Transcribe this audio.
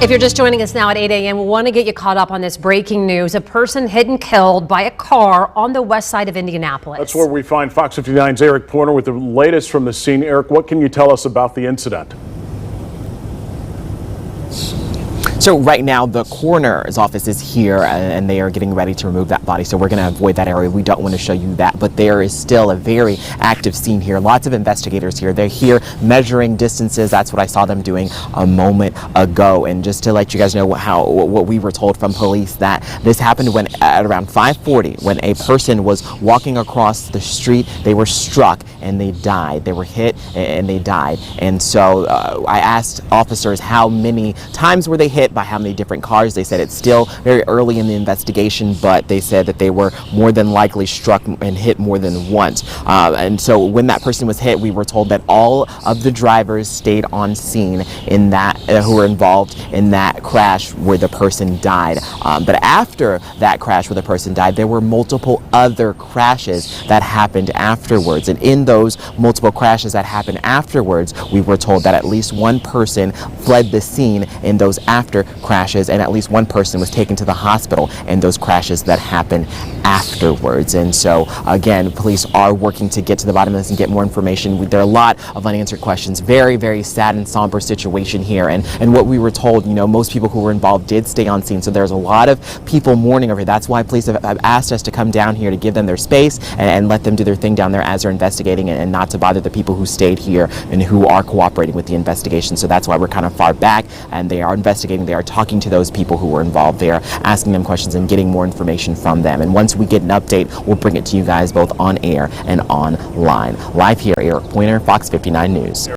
If you're just joining us now at 8 a.m., we want to get you caught up on this breaking news. A person hit and killed by a car on the west side of Indianapolis. That's where we find Fox 59's Eric Porter with the latest from the scene. Eric, what can you tell us about the incident? So right now the coroner's office is here and they are getting ready to remove that body. So we're going to avoid that area. We don't want to show you that, but there is still a very active scene here. Lots of investigators here. They're here measuring distances. That's what I saw them doing a moment ago. And just to let you guys know what we were told from police, that this happened when at around 5:40 when a person was walking across the street. They were struck and they died. They were hit and they died. And so I asked officers how many times were they hit, by how many different cars. They said it's still very early in the investigation, but they said that they were more than likely struck and hit more than once. And so when that person was hit, we were told that all of the drivers stayed on scene in that who were involved in that crash where the person died. But after that crash where the person died, there were multiple other crashes that happened afterwards. And in those multiple crashes that happened afterwards, we were told that at least one person fled the scene in those after crashes, and at least one person was taken to the hospital in those crashes that happened afterwards. And so again, police are working to get to the bottom of this and get more information. There are a lot of unanswered questions. Very, very sad and somber situation here. And what we were told, you know, most people who were involved did stay on scene. So there's a lot of people mourning over here. That's why police have asked us to come down here to give them their space and let them do their thing down there as they're investigating, and not to bother the people who stayed here and who are cooperating with the investigation. So that's why we're kind of far back, and they are investigating. They are talking to those people who were involved there, asking them questions and getting more information from them. And once we get an update, we'll bring it to you guys both on air and online. Live here, Eric Pointer, Fox 59 News.